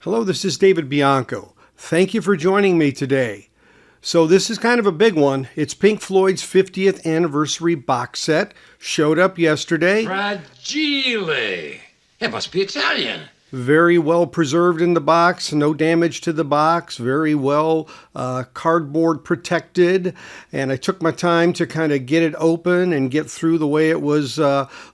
Hello, this is David Bianco. Thank you for joining me today. So this is kind of a big one. It's Pink Floyd's 50th anniversary box set. Showed up yesterday. Fragile. It must be Italian. Very well preserved in the box, no damage to the box, very well cardboard protected. And I took my time to kind of get it open and get through the way it was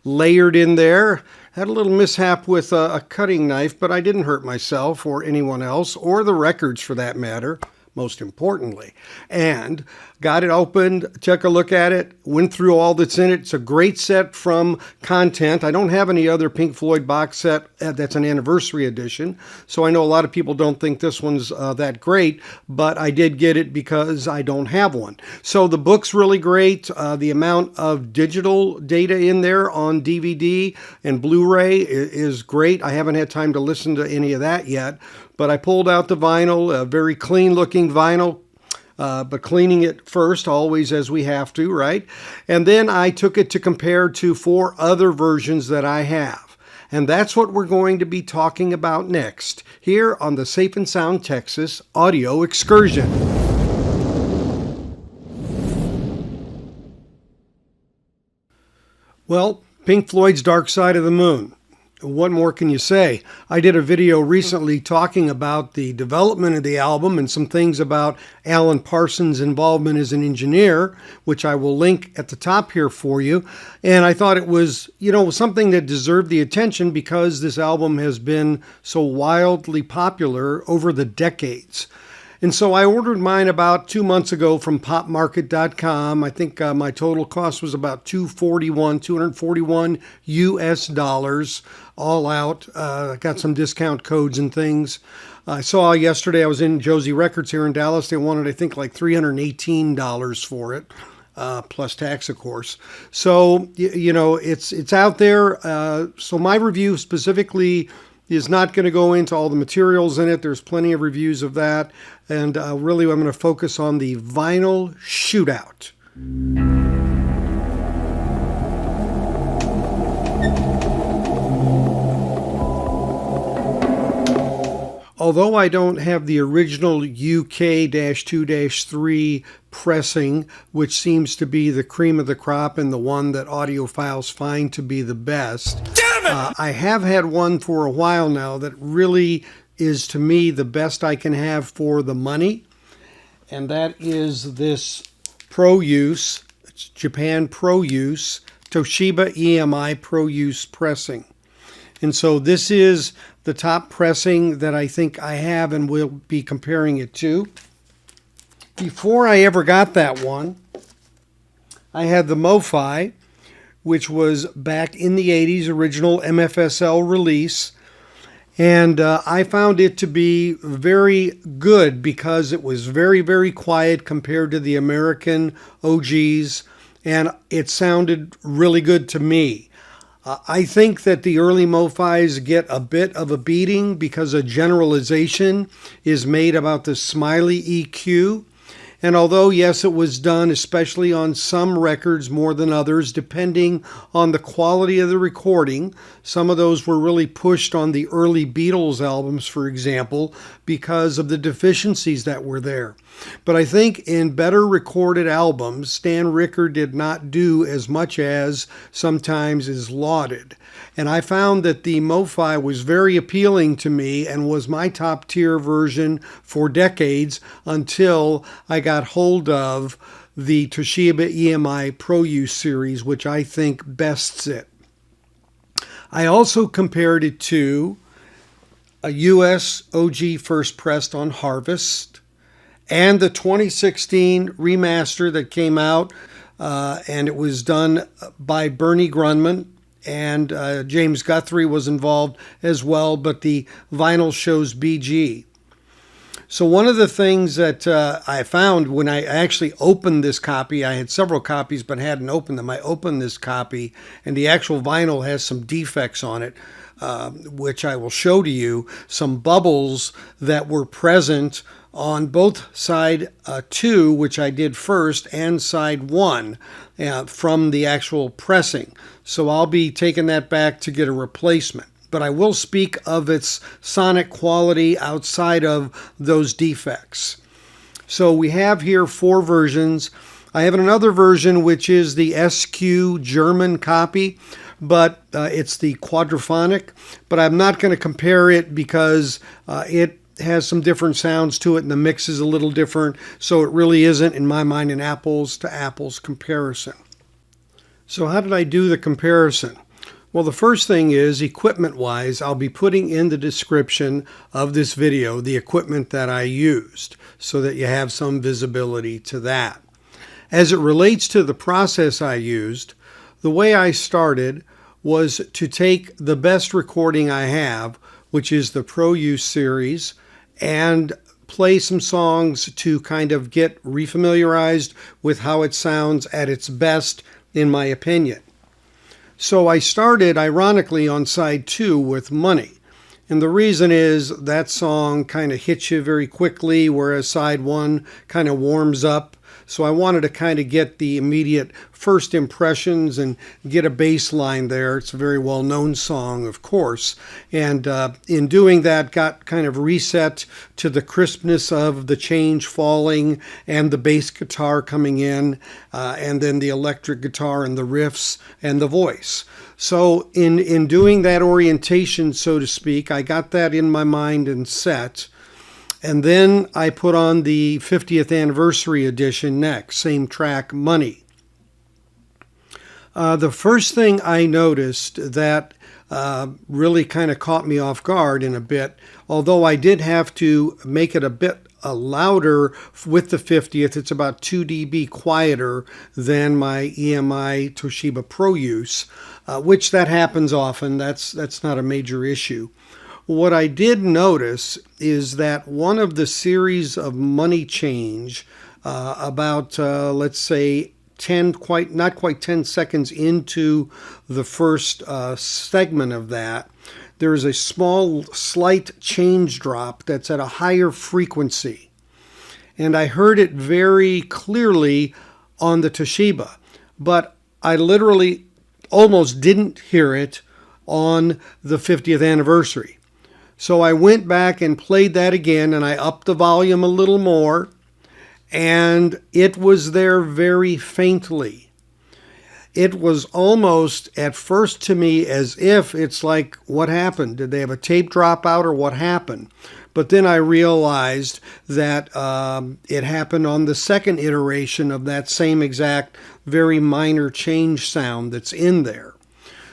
layered in there. Had a little mishap with a cutting knife, but I didn't hurt myself or anyone else, or the records for that matter, most importantly. And got it opened, took a look at it, went through all that's in it. It's a great set from content. I don't have any other Pink Floyd box set that's an anniversary edition, so I know a lot of people don't think this one's that great, but I did get it because I don't have one. So the book's really great. The amount of digital data in there on DVD and Blu-ray is great. I haven't had time to listen to any of that yet, but I pulled out the vinyl, a very clean looking vinyl, but cleaning it first, always as we have to, right? And then I took it to compare to 4 other versions that I have. And that's what we're going to be talking about next, here on the Safe and Sound Texas Audio Excursion. Well, Pink Floyd's Dark Side of the Moon. What more can you say? I did a video recently talking about the development of the album and some things about Alan Parsons' involvement as an engineer, which I will link at the top here for you. And I thought it was, something that deserved the attention because this album has been so wildly popular over the decades. And so I ordered mine about 2 months ago from popmarket.com. I think my total cost was about $241 US, all out. I got some discount codes and things. I saw yesterday, I was in Josie Records here in Dallas. They wanted, I think, like $318 for it. Plus tax, of course. So, it's out there. So my review specifically is not going to go into all the materials in it. There's plenty of reviews of that. And really, I'm going to focus on the vinyl Shootout. Although I don't have the original UK-2-3 pressing, which seems to be the cream of the crop and the one that audiophiles find to be the best, I have had one for a while now that really is, to me, the best I can have for the money. And that is this Pro Use, it's Japan Pro Use, Toshiba EMI Pro Use pressing. And so this is the top pressing that I think I have and will be comparing it to. Before I ever got that one, I had the MOFI, which was back in the 80s, original MFSL release. And I found it to be very good because it was very, very quiet compared to the American OGs, and it sounded really good to me. I think that the early MOFIs get a bit of a beating because a generalization is made about the Smiley EQ. And although, yes, it was done, especially on some records more than others, depending on the quality of the recording, some of those were really pushed on the early Beatles albums, for example, because of the deficiencies that were there. But I think in better recorded albums, Stan Ricker did not do as much as sometimes is lauded. And I found that the MOFI was very appealing to me and was my top tier version for decades until I got hold of the Toshiba EMI Pro Use series, which I think bests it. I also compared it to a US OG first pressed on Harvest and the 2016 remaster that came out, and it was done by Bernie Grunman, and James Guthrie was involved as well, but the vinyl shows BG. So one of the things that I found when I actually opened this copy, I had several copies but hadn't opened them. I opened this copy, and the actual vinyl has some defects on it, which I will show to you, some bubbles that were present on both side 2, which I did first, and side 1 from the actual pressing. So I'll be taking that back to get a replacement. but I will speak of its sonic quality outside of those defects. So we have here 4 versions. I have another version which is the SQ German copy, but it's the quadraphonic. But I'm not going to compare it because it has some different sounds to it and the mix is a little different. So it really isn't, in my mind, an apples to apples comparison. So how did I do the comparison? Well, the first thing is, equipment-wise, I'll be putting in the description of this video the equipment that I used so that you have some visibility to that. As it relates to the process I used, the way I started was to take the best recording I have, which is the Pro Use series, and play some songs to kind of get refamiliarized with how it sounds at its best, in my opinion. So I started, ironically, on side 2 with Money. And the reason is that song kind of hits you very quickly, whereas side 1 kind of warms up. So I wanted to kind of get the immediate first impressions and get a bass line there. It's a very well-known song, of course. And in doing that, got kind of reset to the crispness of the change falling and the bass guitar coming in, and then the electric guitar and the riffs and the voice. So in doing that orientation, so to speak, I got that in my mind and set. And then I put on the 50th anniversary edition next, same track, Money. The first thing I noticed that really kind of caught me off guard in a bit, although I did have to make it a bit louder with the 50th, it's about 2 dB quieter than my EMI Toshiba Pro Use, which that happens often. That's not a major issue. What I did notice is that one of the series of money change, about let's say not quite 10 seconds into the first segment of that, there is a slight change drop that's at a higher frequency. And I heard it very clearly on the Toshiba, but I literally almost didn't hear it on the 50th anniversary. So I went back and played that again, and I upped the volume a little more, and it was there very faintly. It was almost at first to me as if it's like, what happened? Did they have a tape dropout or what happened? But then I realized that it happened on the second iteration of that same exact very minor change sound that's in there.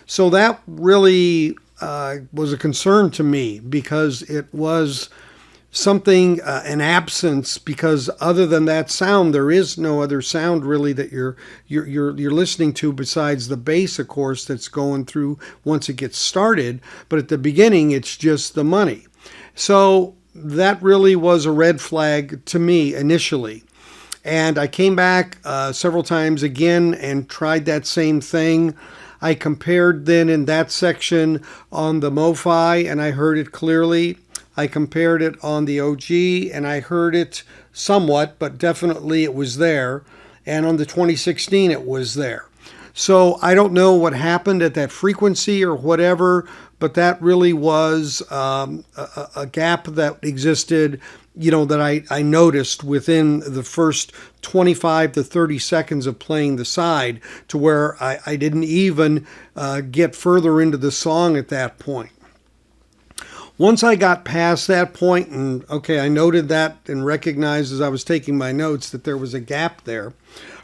So that really was a concern to me, because it was something, an absence, because other than that sound, there is no other sound really that you're listening to besides the bass, of course, that's going through once it gets started. But at the beginning, it's just the money. So that really was a red flag to me initially. And I came back several times again and tried that same thing. I compared then in that section on the MOFI, and I heard it clearly. I compared it on the OG, and I heard it somewhat, but definitely it was there. And on the 2016, it was there. So I don't know what happened at that frequency or whatever, but that really was a gap that existed, that I noticed within the first 25 to 30 seconds of playing the side, to where I didn't even get further into the song at that point. Once I got past that point, and okay, I noted that and recognized as I was taking my notes that there was a gap there.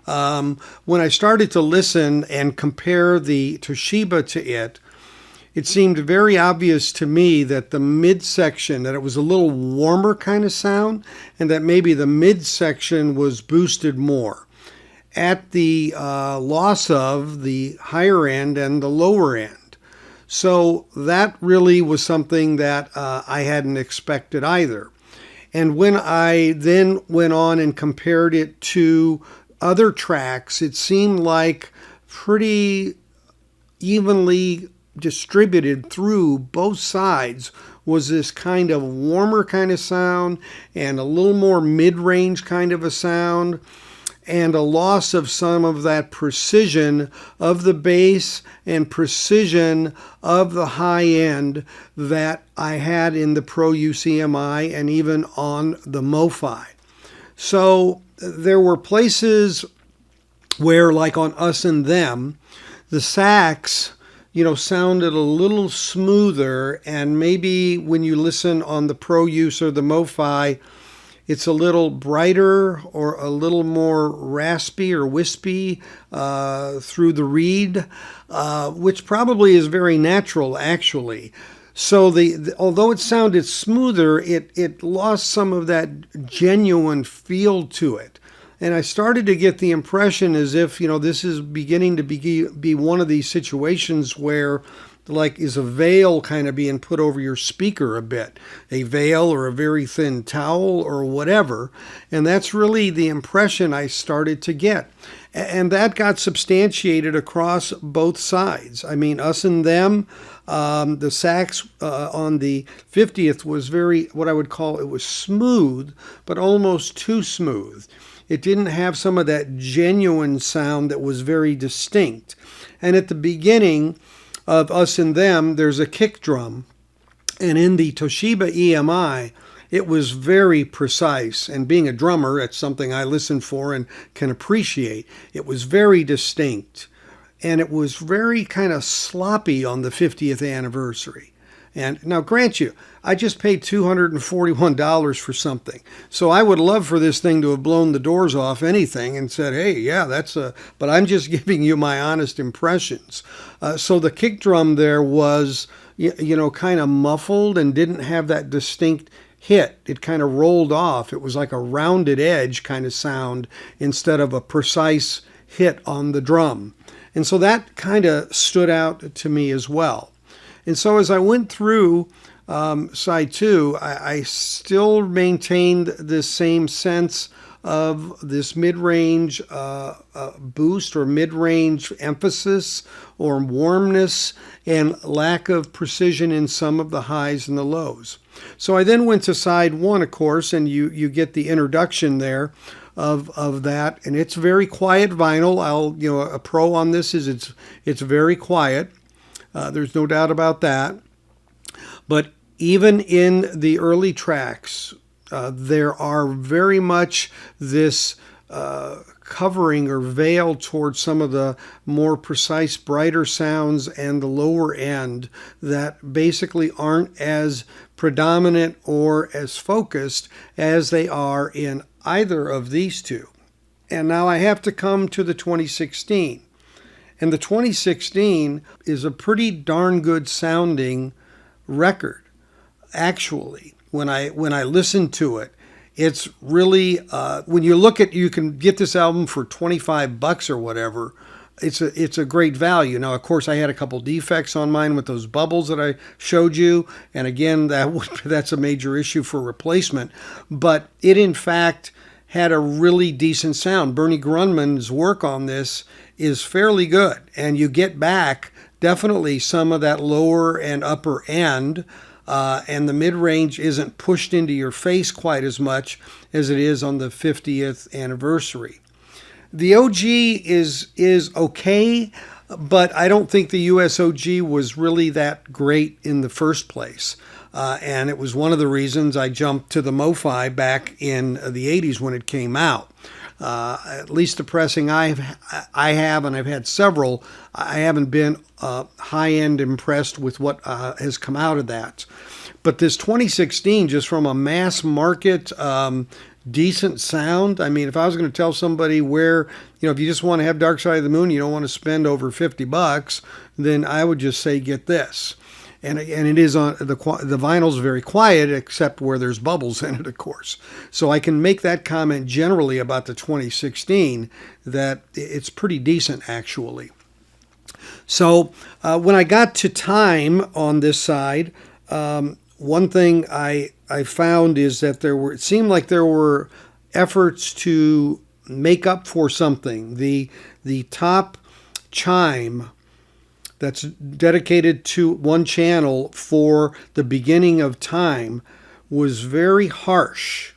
When I started to listen and compare the Toshiba to it, it seemed very obvious to me that the midsection, that it was a little warmer kind of sound, and that maybe the midsection was boosted more at the loss of the higher end and the lower end. So that really was something that I hadn't expected either. And when I then went on and compared it to other tracks, it seemed like pretty evenly distributed through both sides was this kind of warmer kind of sound and a little more mid-range kind of a sound. and a loss of some of that precision of the bass and precision of the high end that I had in the Pro Use EMI and even on the MOFI. So there were places where, like on Us and Them, the sax, sounded a little smoother, and maybe when you listen on the Pro Use or the MOFI, it's a little brighter or a little more raspy or wispy through the reed, which probably is very natural, actually. So although it sounded smoother, it lost some of that genuine feel to it. And I started to get the impression as if, this is beginning to be one of these situations where, like, is a veil kind of being put over your speaker a bit, a veil or a very thin towel or whatever. And that's really the impression I started to get. And that got substantiated across both sides. I mean, Us and Them, the sax on the 50th was very, what I would call, it was smooth, but almost too smooth. It didn't have some of that genuine sound that was very distinct. And at the beginning of Us and Them, there's a kick drum. And in the Toshiba EMI, it was very precise. And being a drummer, that's something I listen for and can appreciate. It was very distinct. And it was very kind of sloppy on the 50th anniversary. And now, grant you, I just paid $241 for something. So I would love for this thing to have blown the doors off anything and said, hey, yeah, but I'm just giving you my honest impressions. So the kick drum there was, kind of muffled and didn't have that distinct hit. It kind of rolled off. It was like a rounded edge kind of sound instead of a precise hit on the drum. And so that kind of stood out to me as well. And so as I went through side 2, I still maintained this same sense of this mid-range boost or mid-range emphasis or warmness and lack of precision in some of the highs and the lows. So I then went to side 1, of course, and you get the introduction there of that, and it's very quiet vinyl. A pro on this is it's very quiet. There's no doubt about that. But even in the early tracks, there are very much this covering or veil towards some of the more precise, brighter sounds and the lower end that basically aren't as predominant or as focused as they are in either of these two. And now I have to come to the 2016. And the 2016 is a pretty darn good sounding record, actually. When I listen to it, it's really when you can get this album for $25 or whatever. It's a great value. Now, of course, I had a couple defects on mine with those bubbles that I showed you, and again, that's a major issue for replacement. But it, in fact, had a really decent sound. Bernie Grunman's work on this is fairly good, and you get back definitely some of that lower and upper end, and the mid-range isn't pushed into your face quite as much as it is on the 50th anniversary. The OG is okay, but I don't think the US OG was really that great in the first place. And it was one of the reasons I jumped to the MOFI back in the 80s when it came out. At least the pressing I have, and I've had several, I haven't been high-end impressed with what has come out of that. But this 2016, just from a mass market decent sound, I mean, if I was going to tell somebody where, if you just want to have Dark Side of the Moon, you don't want to spend over $50, then I would just say get this. And it is on the vinyl's very quiet, except where there's bubbles in it, of course. So I can make that comment generally about the 2016 that it's pretty decent, actually. So when I got to time on this side, one thing I found is that it seemed like there were efforts to make up for something. The top chime that's dedicated to one channel for the beginning of time was very harsh.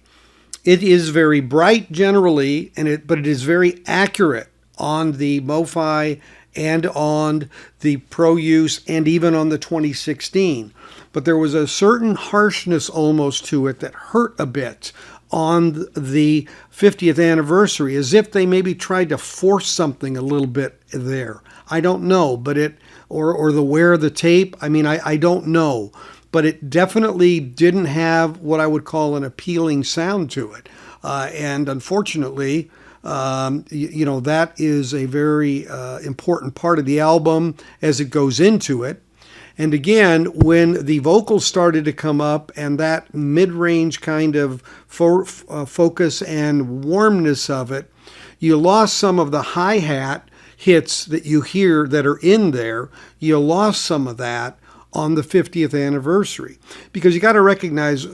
It is very bright generally, but it is very accurate on the MOFI and on the Pro Use and even on the 2016. But there was a certain harshness almost to it that hurt a bit on the 50th anniversary, as if they maybe tried to force something a little bit there. I don't know, but or the wear of the tape, I don't know. But it definitely didn't have what I would call an appealing sound to it. And unfortunately, that is a very important part of the album as it goes into it. And again, when the vocals started to come up and that mid-range kind of focus and warmness of it, you lost some of the hi-hat hits that you hear that are in there. You lost some of that on the 50th anniversary, because you got to recognize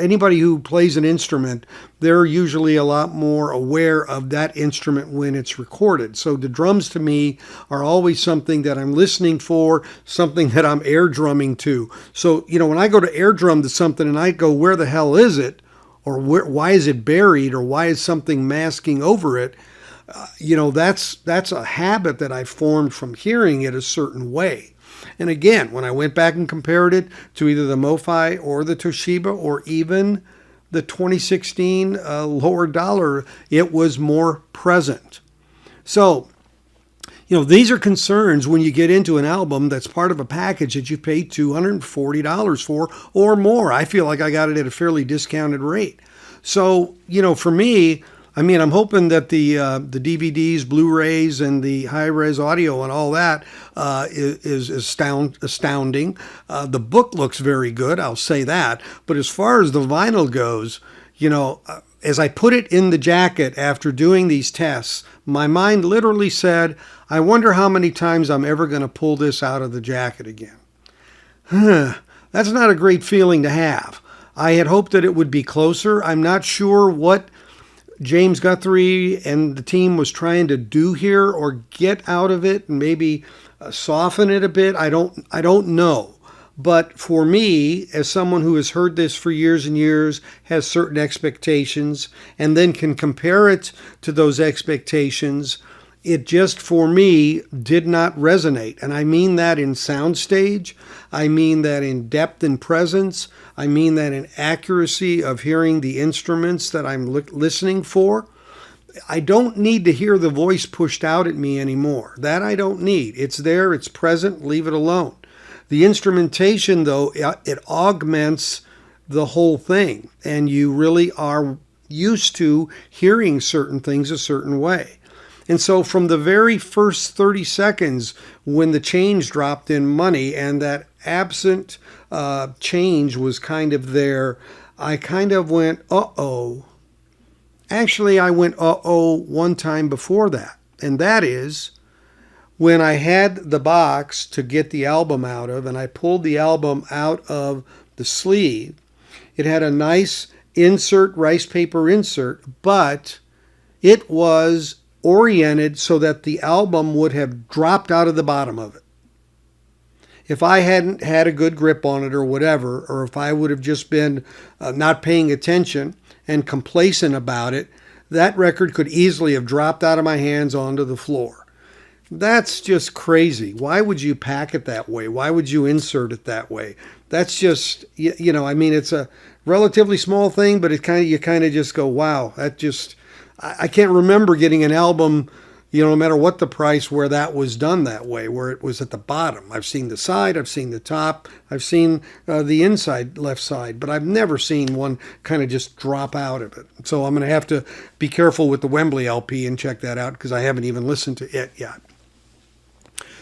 anybody who plays an instrument, they're usually a lot more aware of that instrument when it's recorded. So the drums to me are always something that I'm listening for, something that I'm air drumming to. So, when I go to air drum to something and I go, where the hell is it? Or why is it buried? Or why is something masking over it? That's a habit that I formed from hearing it a certain way. And again, when I went back and compared it to either the MOFI or the Toshiba or even the 2016 lower dollar, it was more present. So, these are concerns when you get into an album that's part of a package that you paid $240 for or more. I feel like I got it at a fairly discounted rate. So, for me, I'm hoping that the DVDs, Blu-rays, and the high-res audio and all that is astounding. The book looks very good, I'll say that. But as far as the vinyl goes, as I put it in the jacket after doing these tests, my mind literally said, I wonder how many times I'm ever going to pull this out of the jacket again. That's not a great feeling to have. I had hoped that it would be closer. I'm not sure what James Guthrie and the team was trying to do here or get out of it and maybe soften it a bit. I don't know. But for me, as someone who has heard this for years and years, has certain expectations, and then can compare it to those expectations, it just, for me, did not resonate. And I mean that in soundstage. I mean that in depth and presence. I mean that in accuracy of hearing the instruments that I'm listening for. I don't need to hear the voice pushed out at me anymore. That I don't need. It's there, it's present, leave it alone. The instrumentation, though, it augments the whole thing. And you really are used to hearing certain things a certain way. And so from the very first 30 seconds when the change dropped in money and that absent change was kind of there, I kind of went, uh-oh. Actually, I went, uh-oh, one time before that. And that is when I had the box to get the album out of, and I pulled the album out of the sleeve. It had a nice insert, rice paper insert, but it was oriented so that the album would have dropped out of the bottom of it. If I hadn't had a good grip on it or whatever, or if I would have just been not paying attention and complacent about it, that record could easily have dropped out of my hands onto the floor. That's just crazy. Why would you pack it that way? Why would you insert it that way? That's just, it's a relatively small thing, but you kind of just go, wow, I can't remember getting an album, no matter what the price, where that was done that way, where it was at the bottom. I've seen the side, I've seen the top, I've seen the inside left side, but I've never seen one kind of just drop out of it. So I'm going to have to be careful with the Wembley LP and check that out because I haven't even listened to it yet.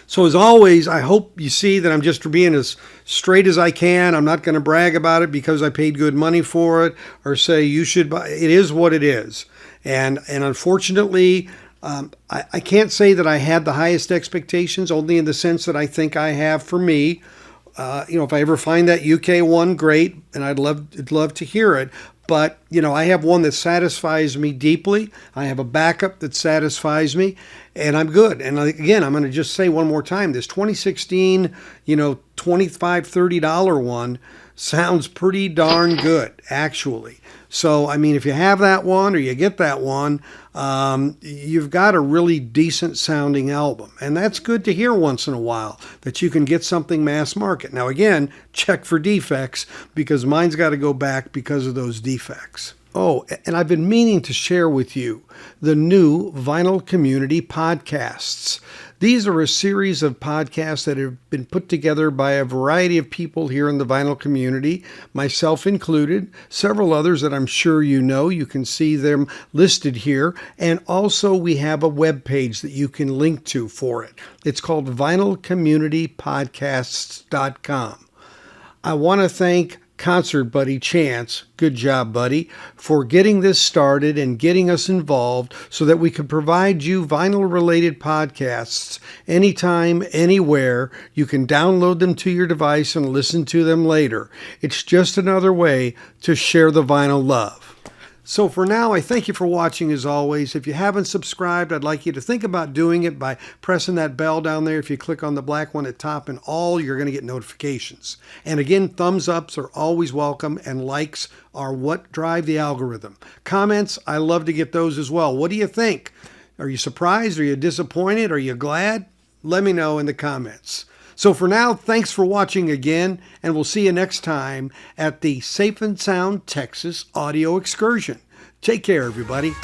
So as always, I hope you see that I'm just being as straight as I can. I'm not going to brag about it because I paid good money for it or say you should buy. It is what it is. And unfortunately, I can't say that I had the highest expectations, only in the sense that I think I have for me. If I ever find that UK one, great, and I'd love to hear it. But, I have one that satisfies me deeply. I have a backup that satisfies me, and I'm good. And again, I'm going to just say one more time, this 2016, $25, $30 one sounds pretty darn good, actually. So, I mean, if you have that one or you get that one, you've got a really decent sounding album. And that's good to hear once in a while, that you can get something mass market. Now, again, check for defects, because mine's got to go back because of those defects. Oh, and I've been meaning to share with you the new Vinyl Community podcasts. These are a series of podcasts that have been put together by a variety of people here in the vinyl community, myself included, several others that I'm sure you know. You can see them listed here. And also we have a web page that you can link to for it. It's called vinylcommunitypodcasts.com. I want to thank Concert Buddy Chance, good job, buddy, for getting this started and getting us involved so that we could provide you vinyl-related podcasts anytime, anywhere. You can download them to your device and listen to them later. It's just another way to share the vinyl love. So for now, I thank you for watching as always. If you haven't subscribed, I'd like you to think about doing it by pressing that bell down there. If you click on the black one at top and all, you're going to get notifications. And again, thumbs ups are always welcome, and likes are what drive the algorithm. Comments, I love to get those as well. What do you think? Are you surprised? Are you disappointed? Are you glad? Let me know in the comments. So for now, thanks for watching again, and we'll see you next time at the Safe and Sound Texas Audio Excursion. Take care, everybody.